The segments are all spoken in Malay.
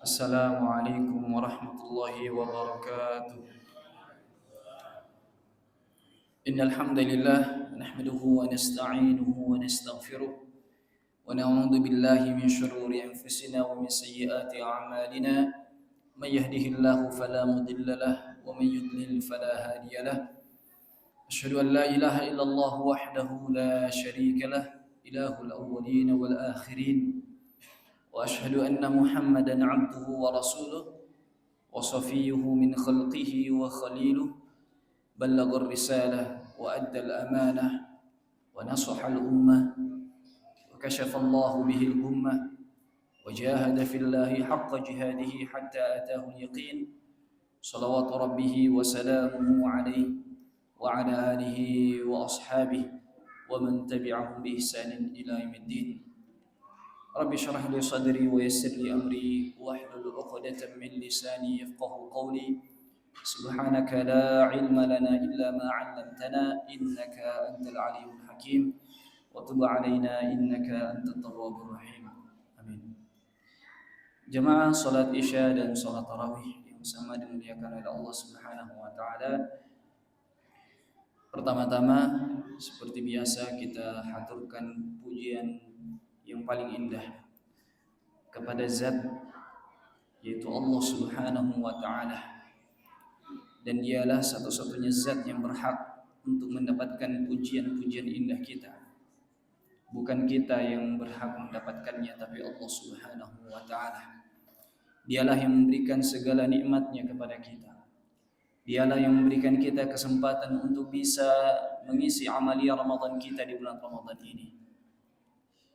السلام عليكم ورحمة الله وبركاته. إن الحمد لله نحمده ونستعينه ونستغفره ونعوذ بالله من شرور أنفسنا ومن سيئات أعمالنا. من يهده الله فلا مضل له ومن يضلل فلا هادي له. أشهد أن لا إله إلا الله وحده لا شريك له إله الأولين والآخرين، وأشهد أن محمدا عبده ورسوله وصفيه من خلقه وخليله، بلغ الرسالة وأدى الأمانة ونصح الأمة وكشف الله به الأمة وجاهد في الله حق جهاده حتى أتاه اليقين، صلوات ربه وسلامه عليه وعلى آله وأصحابه ومن تبعهم بإحسان إلى يوم الدين. رب اشرح لي صدري ويسر لي أمري واحلل عقدة من لساني يفقه قولي. سبحانك لا علم لنا إلا ما علمتنا إنك أنت العليم الحكيم، وتب علينا إنك أنت التواب الرحيم. Amin. Jemaah salat Isya dan salat tarawih yang sama dimuliakan oleh Allah Subhanahu wa taala. Pertama-tama seperti biasa kita haturkan pujian yang paling indah kepada Zat, yaitu Allah Subhanahu wa taala. Dan dialah satu-satunya zat yang berhak untuk mendapatkan pujian-pujian indah kita. Bukan kita yang berhak mendapatkannya, tapi Allah Subhanahu wa ta'ala. Dialah yang memberikan segala nikmatnya kepada kita. Dialah yang memberikan kita kesempatan untuk bisa mengisi amalia Ramadan kita di bulan Ramadan ini.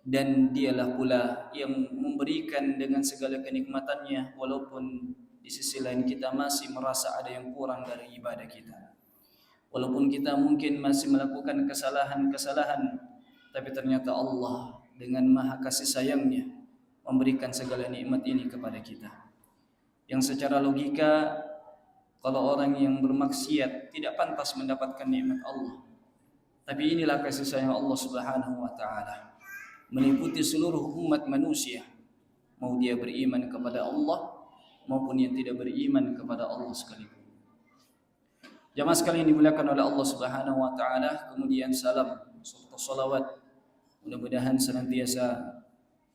Dan dialah pula yang memberikan dengan segala kenikmatannya, walaupun di sisi lain kita masih merasa ada yang kurang dari ibadah kita. Walaupun kita mungkin masih melakukan kesalahan-kesalahan, tapi ternyata Allah dengan maha kasih sayangnya memberikan segala nikmat ini kepada kita. Yang secara logika, kalau orang yang bermaksiat tidak pantas mendapatkan nikmat Allah. Tapi inilah kasih sayang Allah Subhanahu wa ta'ala meliputi seluruh umat manusia, mau dia beriman kepada Allah maupun yang tidak beriman kepada Allah sekalipun. Jamaah sekalian dimuliakan oleh Allah Subhanahu wa taala, kemudian salam serta salawat mudah-mudahan senantiasa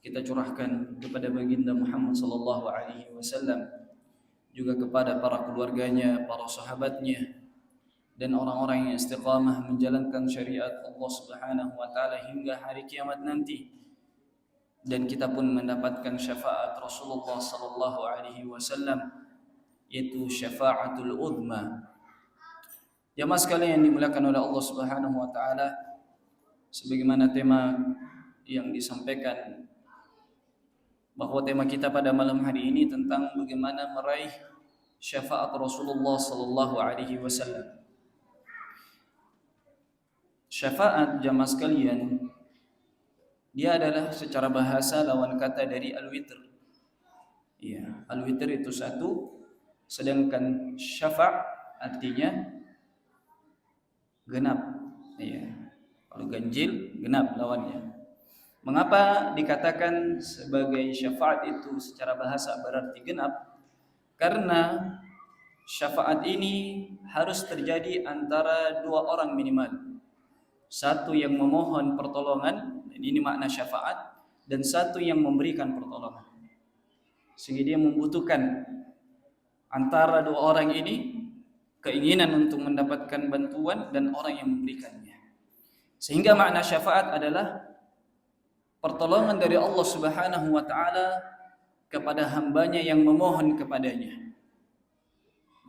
kita curahkan kepada baginda Muhammad sallallahu alaihi wasallam, juga kepada para keluarganya, para sahabatnya, dan orang-orang yang istiqamah menjalankan syariat Allah Subhanahu wa taala hingga hari kiamat nanti. Dan kita pun mendapatkan syafaat Rasulullah sallallahu alaihi wasallam, yaitu syafaatul uzma. Jamaah sekalian yang dimuliakan oleh Allah Subhanahu wa taala, sebagaimana tema yang disampaikan bahwa tema kita pada malam hari ini tentang bagaimana meraih syafaat Rasulullah sallallahu alaihi wasallam. Syafaat, jamaah sekalian, dia adalah secara bahasa lawan kata dari al-witr. Ya, al-witr itu satu, sedangkan syafa' artinya genap. Ya, kalau ganjil, genap lawannya. Mengapa dikatakan sebagai syafaat itu secara bahasa berarti genap? Karena syafaat ini harus terjadi antara dua orang minimal. Satu yang memohon pertolongan, dan ini makna syafaat, dan satu yang memberikan pertolongan. Sehingga dia membutuhkan antara dua orang ini keinginan untuk mendapatkan bantuan dan orang yang memberikannya. Sehingga makna syafaat adalah pertolongan dari Allah Subhanahu wa taala kepada hambanya yang memohon kepadanya.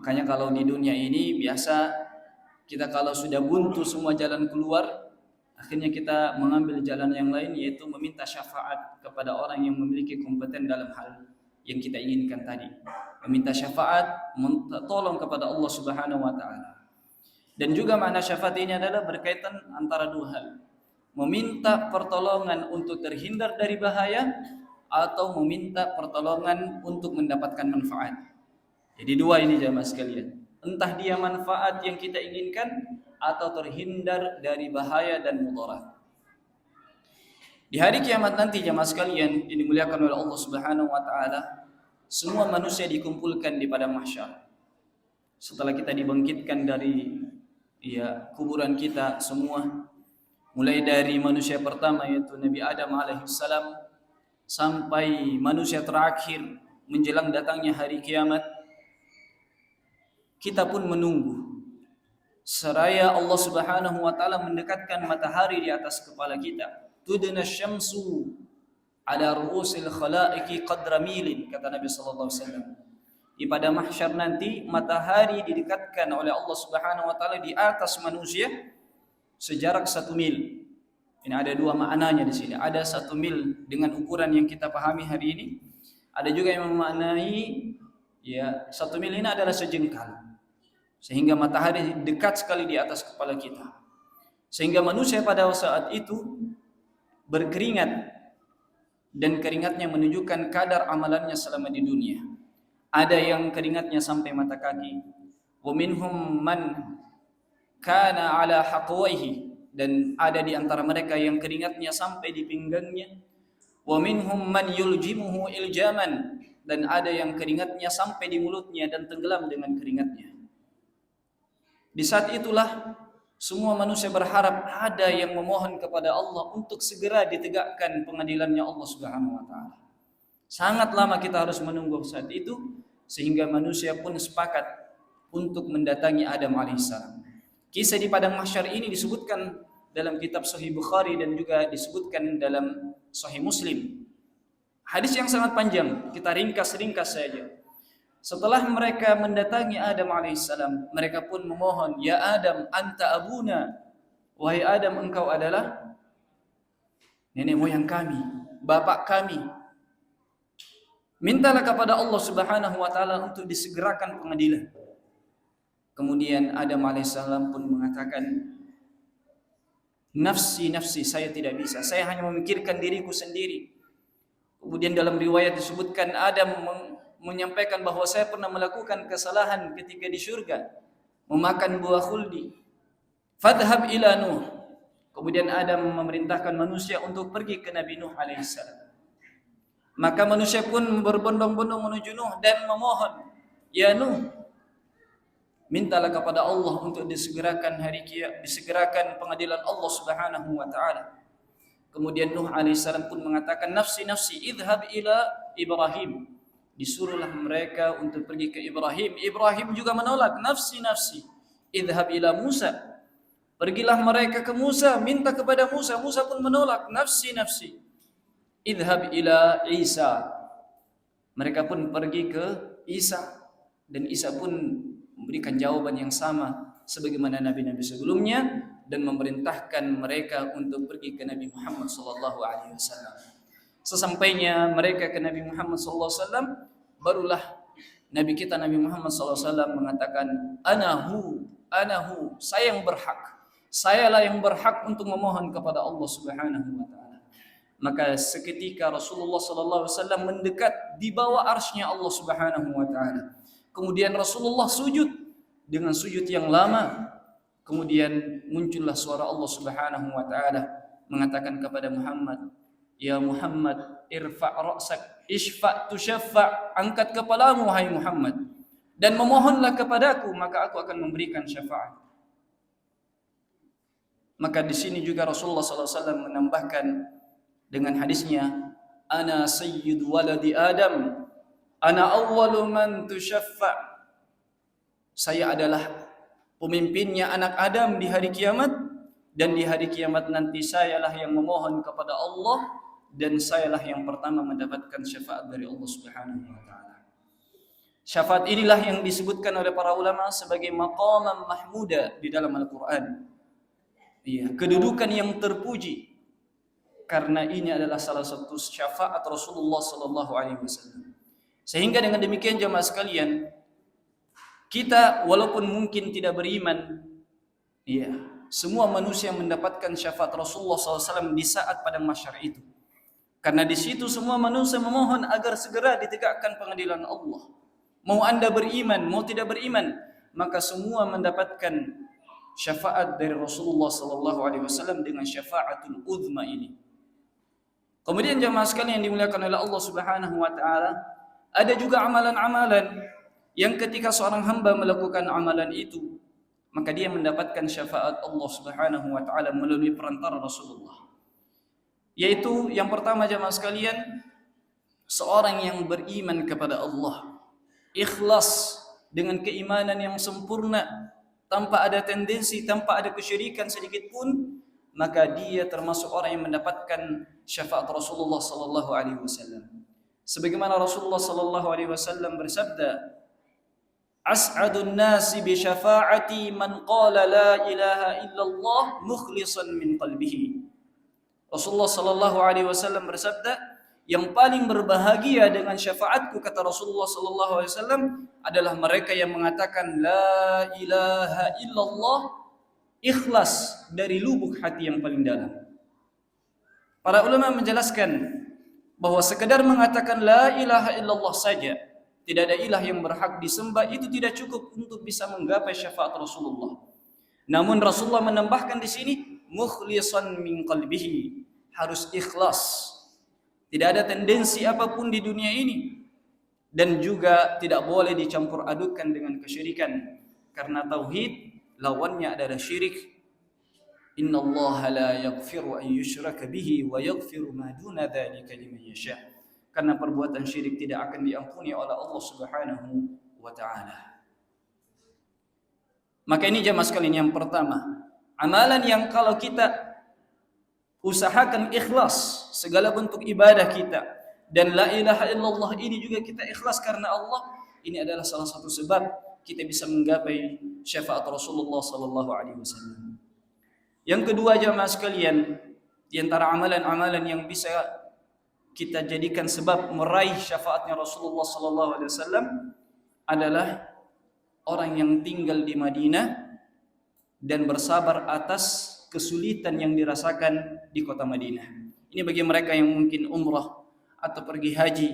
Makanya kalau di dunia ini biasa kita kalau sudah buntu semua jalan keluar, akhirnya kita mengambil jalan yang lain, yaitu meminta syafaat kepada orang yang memiliki kompeten dalam hal yang kita inginkan tadi. Meminta syafaat, tolong kepada Allah Subhanahu wa taala. Dan juga makna syafaat ini adalah berkaitan antara dua hal. Meminta pertolongan untuk terhindar dari bahaya atau meminta pertolongan untuk mendapatkan manfaat. Jadi dua ini jamaah sekalian. Entah dia manfaat yang kita inginkan atau terhindar dari bahaya dan mudarat. Di hari kiamat nanti jemaah sekalian yang dimuliakan oleh Allah Subhanahu wa taala, semua manusia dikumpulkan di padang mahsyar. Setelah kita dibangkitkan dari kuburan kita semua, mulai dari manusia pertama yaitu Nabi Adam alaihissalam sampai manusia terakhir menjelang datangnya hari kiamat, kita pun menunggu seraya Allah Subhanahu wa taala mendekatkan matahari di atas kepala kita. Tudna syamsu ala ru'usil khalaiqi qadra milin, kata Nabi sallallahu alaihi wasallam. Di pada mahsyar nanti matahari didekatkan oleh Allah Subhanahu wa taala di atas manusia sejarak 1 mil. Ini ada dua maknanya di sini. Ada 1 mil dengan ukuran yang kita pahami hari ini. Ada juga yang memaknai 1 mil ini adalah sejengkal. Sehingga matahari dekat sekali di atas kepala kita. Sehingga manusia pada saat itu berkeringat, dan keringatnya menunjukkan kadar amalannya selama di dunia. Ada yang keringatnya sampai mata kaki. Wa minhum man kana ala haqwaihi, dan ada di antara mereka yang keringatnya sampai di pinggangnya. Wa minhum man yuljimuhu iljaman, dan ada yang keringatnya sampai di mulutnya dan tenggelam dengan keringatnya. Di saat itulah semua manusia berharap ada yang memohon kepada Allah untuk segera ditegakkan pengadilannya Allah Subhanahu wa taala. Sangat lama kita harus menunggu saat itu, sehingga manusia pun sepakat untuk mendatangi Adam alaihissalam. Kisah di padang mahsyar ini disebutkan dalam kitab Sahih Bukhari dan juga disebutkan dalam Sahih Muslim. Hadis yang sangat panjang, kita ringkas-ringkas saja. Setelah mereka mendatangi Adam alaihissalam, mereka pun memohon, "Ya Adam, anta abuna." Wahai Adam, engkau adalah nenek moyang kami, bapak kami. Mintalah kepada Allah Subhanahu wa taala untuk disegerakan pengadilan. Kemudian Adam alaihissalam pun mengatakan, "Nafsi, nafsi, saya tidak bisa. Saya hanya memikirkan diriku sendiri." Kemudian dalam riwayat disebutkan Adam menyampaikan bahwa saya pernah melakukan kesalahan ketika di surga, memakan buah khuldi. Fadhhab ila Nuh. Kemudian Adam memerintahkan manusia untuk pergi ke Nabi Nuh alaihissalam. Maka manusia pun berbondong-bondong menuju Nuh dan memohon, "Ya Nuh, mintalah kepada Allah untuk disegerakan disegerakan pengadilan Allah Subhanahu wa taala." Kemudian Nuh alaihissalam pun mengatakan, "Nafsi, nafsi, idhhab ila Ibrahim." Disuruhlah mereka untuk pergi ke Ibrahim. Ibrahim juga menolak, "Nafsi, nafsi, idhhab ila Musa." Pergilah mereka ke Musa, minta kepada Musa. Musa pun menolak, "Nafsi, nafsi, idhhab ila Isa." Mereka pun pergi ke Isa, dan Isa pun memberikan jawaban yang sama sebagaimana nabi-nabi sebelumnya, dan memerintahkan mereka untuk pergi ke Nabi Muhammad sallallahu alaihi wasallam. Sesampainya mereka ke Nabi Muhammad sallallahu alaihi wasallam, barulah Nabi kita Nabi Muhammad sallallahu alaihi wasallam mengatakan, "Anahu, saya yang berhak. Sayalah yang berhak untuk memohon kepada Allah Subhanahu wa taala." Maka seketika Rasulullah sallallahu alaihi wasallam mendekat di bawah arsy-Nya Allah Subhanahu wa taala. Kemudian Rasulullah sujud dengan sujud yang lama. Kemudian muncullah suara Allah Subhanahu wa taala mengatakan kepada Muhammad, "Ya Muhammad, irfa' ra'sak, ishfa' tushaffa'." Angkat kepalamu wahai Muhammad dan memohonlah kepadaku, maka aku akan memberikan syafaat. Maka di sini juga Rasulullah sallallahu alaihi wasallam menambahkan dengan hadisnya, "Ana sayyidu waladi Adam, ana awwalu man tushaffa'." Saya adalah pemimpinnya anak Adam di hari kiamat, dan di hari kiamat nanti sayalah yang memohon kepada Allah, dan sayalah yang pertama mendapatkan syafaat dari Allah Subhanahu wa taala. Syafaat inilah yang disebutkan oleh para ulama sebagai maqaman mahmuda di dalam Al-Qur'an. Kedudukan yang terpuji, karena ini adalah salah satu syafaat Rasulullah sallallahu alaihi wasallam. Sehingga dengan demikian jemaah sekalian, kita walaupun mungkin tidak beriman, semua manusia mendapatkan syafaat Rasulullah SAW di saat padang mahsyar itu. Karena di situ semua manusia memohon agar segera ditegakkan pengadilan Allah. Mau Anda beriman, mau tidak beriman, maka semua mendapatkan syafaat dari Rasulullah SAW dengan syafaatul uzma ini. Kemudian jemaah sekalian yang dimuliakan oleh Allah Subhanahu wa taala, Ada juga amalan-amalan yang ketika seorang hamba melakukan amalan itu, maka dia mendapatkan syafaat Allah Subhanahu wa taala melalui perantara Rasulullah. Yaitu yang pertama jemaah sekalian, seorang yang beriman kepada Allah, ikhlas dengan keimanan yang sempurna, tanpa ada tendensi, tanpa ada kesyirikan sedikit pun, maka dia termasuk orang yang mendapatkan syafaat Rasulullah sallallahu alaihi wasallam. Sebagaimana Rasulullah sallallahu alaihi wasallam bersabda, "As'adun nasi bi syafaati man qala la ilaha illallah mukhlishan min qalbihi." Rasulullah sallallahu alaihi wasallam bersabda, yang paling berbahagia dengan syafaatku, kata Rasulullah sallallahu alaihi wasallam, adalah mereka yang mengatakan la ilaha illallah ikhlas dari lubuk hati yang paling dalam. Para ulama menjelaskan bahwa sekedar mengatakan la ilaha illallah saja, tidak ada ilah yang berhak disembah, itu tidak cukup untuk bisa menggapai syafaat Rasulullah. Namun Rasulullah menambahkan di sini mukhlishan min qalbihi, harus ikhlas. Tidak ada tendensi apapun di dunia ini, dan juga tidak boleh dicampur adukkan dengan kesyirikan, karena tauhid lawannya adalah syirik. Innallaha la yaghfiru an yushraka bihi wa yaghfiru ma duna dzalika liman yasha. Karena perbuatan syirik tidak akan diampuni oleh Allah Subhanahu wa taala. Maka ini jemaah sekalian, yang pertama, amalan yang kalau kita usahakan ikhlas segala bentuk ibadah kita, dan la ilaha illallah ini juga kita ikhlas karena Allah, ini adalah salah satu sebab kita bisa menggapai syafaat Rasulullah sallallahu alaihi wasallam. Yang kedua jemaah sekalian, di antara amalan-amalan yang bisa kita jadikan sebab meraih syafaatnya Rasulullah sallallahu alaihi wasallam adalah orang yang tinggal di Madinah dan bersabar atas kesulitan yang dirasakan di kota Madinah. Ini bagi mereka yang mungkin umrah atau pergi haji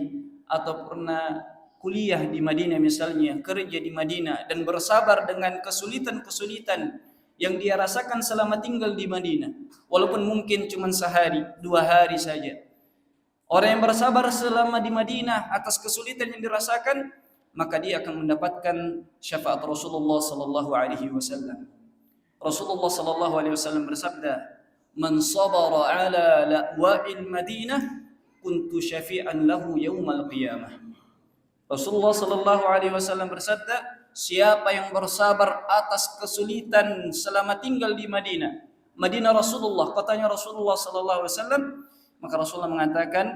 atau pernah kuliah di Madinah misalnya, kerja di Madinah, dan bersabar dengan kesulitan-kesulitan yang dia rasakan selama tinggal di Madinah, walaupun mungkin cuma sehari, 2 hari saja. Orang yang bersabar selama di Madinah atas kesulitan yang dirasakan, maka dia akan mendapatkan syafaat Rasulullah sallallahu alaihi wasallam. Rasulullah sallallahu alaihi wasallam bersabda, "Man sabara ala la'wa'il Madinah kuntu syafi'an lahu yaumal qiyamah." Rasulullah sallallahu alaihi wasallam bersabda, siapa yang bersabar atas kesulitan selama tinggal di Madinah, Madinah Rasulullah, kotanya Rasulullah sallallahu alaihi wasallam, maka Rasulullah mengatakan,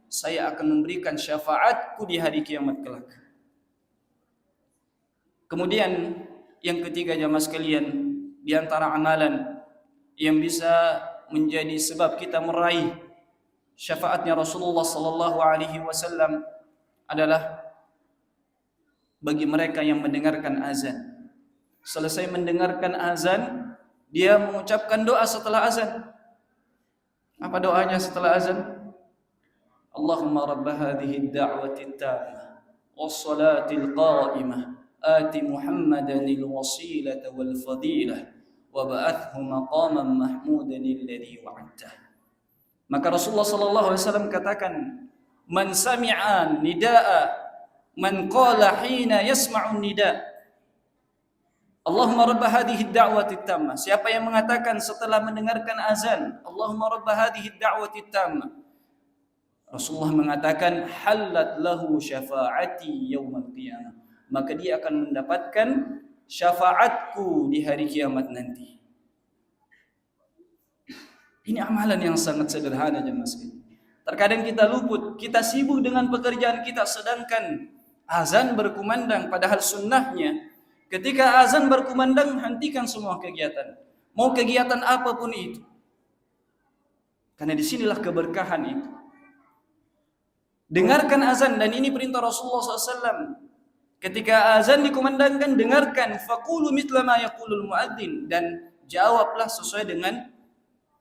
saya akan memberikan syafaatku di hari kiamat kelak. Kemudian yang ketiga jamaah sekalian, di antara amalan yang bisa menjadi sebab kita meraih syafaatnya Rasulullah sallallahu alaihi wasallam adalah bagi mereka yang mendengarkan azan. Selesai mendengarkan azan, dia mengucapkan doa setelah azan. Apa doanya setelah azan? Allahumma rabb hadhihi ad-da'wati at-tammah was-salatil qa'imah ati Muhammadan al-wasilata wal fadilah wa ba'athhu maqaman mahmudan alladhi wa'adtah. Maka Rasulullah sallallahu alaihi wasallam katakan, man sami'a nidaa man qala hina yasma'un nida Allahumma rabb hadhihi ad-da'wati at-tammah, siapa yang mengatakan setelah mendengarkan azan Allahumma rabb hadhihi ad-da'wati at-tammah, Rasulullah mengatakan halat lahu syafaati yaumil qiyamah, maka dia akan mendapatkan syafaatku di hari kiamat nanti. Ini amalan yang sangat sederhana jemaah sekalian. Terkadang kita luput, kita sibuk dengan pekerjaan kita, sedangkan azan berkumandang, padahal sunnahnya ketika azan berkumandang hentikan semua kegiatan, mau kegiatan apapun itu, karena disinilah keberkahan itu. Dengarkan azan, dan ini perintah Rasulullah SAW. Ketika azan dikumandangkan, dengarkan, faqulu mithla ma yaqulul muadzin, dan jawablah sesuai dengan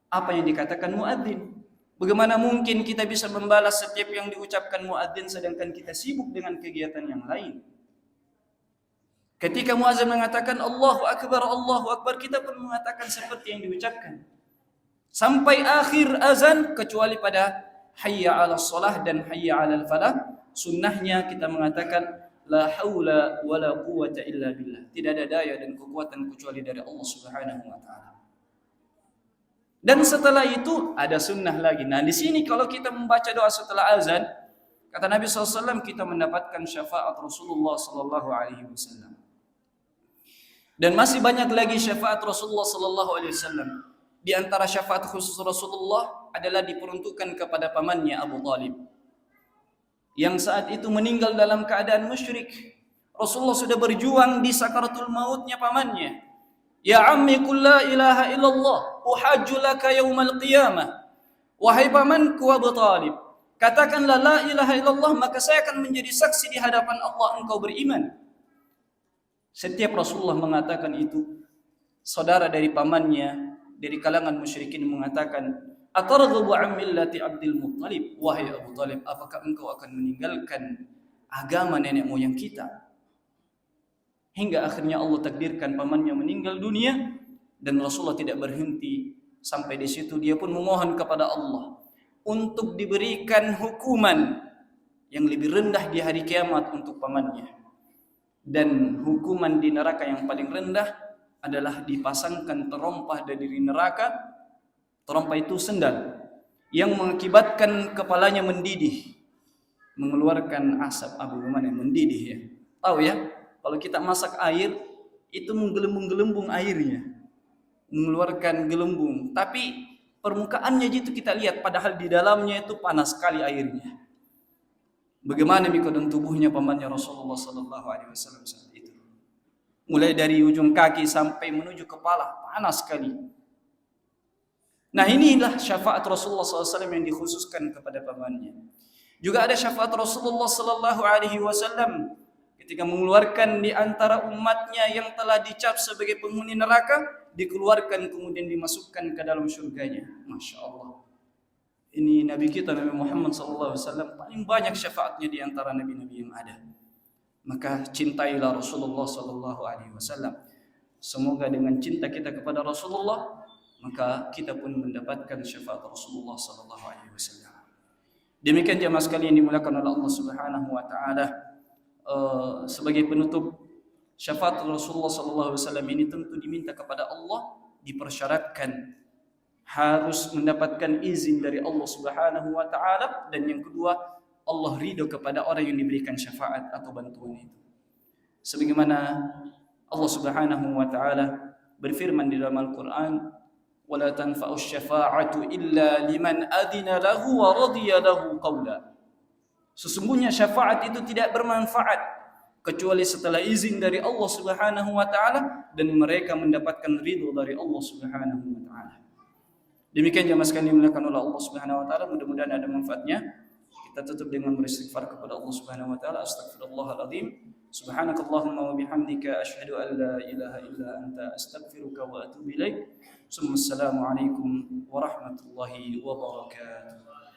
apa yang dikatakan muadzin. Bagaimana mungkin kita bisa membalas setiap yang diucapkan muadzin sedangkan kita sibuk dengan kegiatan yang lain? Ketika muadzin mengatakan Allahu Akbar, kita pun mengatakan seperti yang diucapkan. Sampai akhir azan, kecuali pada hayya 'alas shalah dan hayya 'alal falah, Sunnahnya kita mengatakan la haula wala quwwata illa billah. Tidak ada daya dan kekuatan kecuali dari Allah Subhanahu wa taala. Dan setelah itu ada sunnah lagi. Nah, di sini kalau kita membaca doa setelah azan, kata Nabi SAW, kita mendapatkan syafaat Rasulullah SAW. Dan masih banyak lagi syafaat Rasulullah SAW. Di antara syafaat khusus Rasulullah adalah diperuntukkan kepada pamannya Abu Talib, yang saat itu meninggal dalam keadaan musyrik. Rasulullah sudah berjuang di sakaratul mautnya pamannya. Ya ammi qul la ilaha illallah uhajju laka yaumal qiyamah. Wahai pamanku Abu Talib, katakanlah la ilaha illallah, maka saya akan menjadi saksi di hadapan Allah engkau beriman. Setiap Rasulullah mengatakan itu, saudara dari pamannya dari kalangan musyrikin mengatakan, atarghabu an millati Abdul Muttalib, wahai Abu Talib, apakah engkau akan meninggalkan agama nenek moyang kita? Hingga akhirnya Allah takdirkan pamannya meninggal dunia, dan Rasulullah tidak berhenti sampai di situ. Dia pun memohon kepada Allah untuk diberikan hukuman yang lebih rendah di hari kiamat untuk pamannya. Dan hukuman di neraka yang paling rendah adalah dipasangkan terompah dari neraka. Terompah itu sendal yang mengakibatkan kepalanya mendidih, mengeluarkan asap abu yang mendidih ya. Tahu ya? Kalau kita masak air, itu menggelembung-gelembung airnya, mengeluarkan gelembung. Tapi permukaannya itu kita lihat, padahal di dalamnya itu panas sekali airnya. Bagaimana keadaan tubuhnya pamannya Rasulullah SAW saat itu? Mulai dari ujung kaki sampai menuju kepala, panas sekali. Nah, inilah syafaat Rasulullah SAW yang dikhususkan kepada pamannya. Juga ada syafaat Rasulullah SAW ketika mengeluarkan di antara umatnya yang telah dicap sebagai penghuni neraka, dikeluarkan kemudian dimasukkan ke dalam surganya. Masya Allah. Ini Nabi kita, Nabi Muhammad SAW, paling banyak syafaatnya di antara nabi-nabi yang ada. Maka cintailah Rasulullah SAW. Semoga dengan cinta kita kepada Rasulullah, maka kita pun mendapatkan syafaat Rasulullah SAW. Demikian jemaah sekalian yang dimuliakan oleh Allah Subhanahu wa taala. Sebagai penutup, syafaat Rasulullah SAW ini tentu diminta kepada Allah, dipersyaratkan harus mendapatkan izin dari Allah Subhanahu wa taala, dan yang kedua, Allah ridho kepada orang yang diberikan syafaat atau bantuan itu. Sebagaimana Allah Subhanahu wa taala berfirman di dalam Al-Qur'an, "Wala tanfa'us syafa'atu illa liman adina lahu wa radiya lahu qawla." Sesungguhnya syafaat itu tidak bermanfaat kecuali setelah izin dari Allah Subhanahu wa taala dan mereka mendapatkan ridho dari Allah Subhanahu wa taala. Demikian jemaah sekalian dimuliakan oleh Allah Subhanahu wa taala, mudah-mudahan ada manfaatnya. Kita tutup dengan beristighfar kepada Allah Subhanahu wa taala. Astaghfirullahaladzim. Subhanakallahumma wa bihamdika asyhadu an la ilaha illa anta astaghfiruka wa atubu ilaik. Assalamualaikum warahmatullahi wabarakatuh.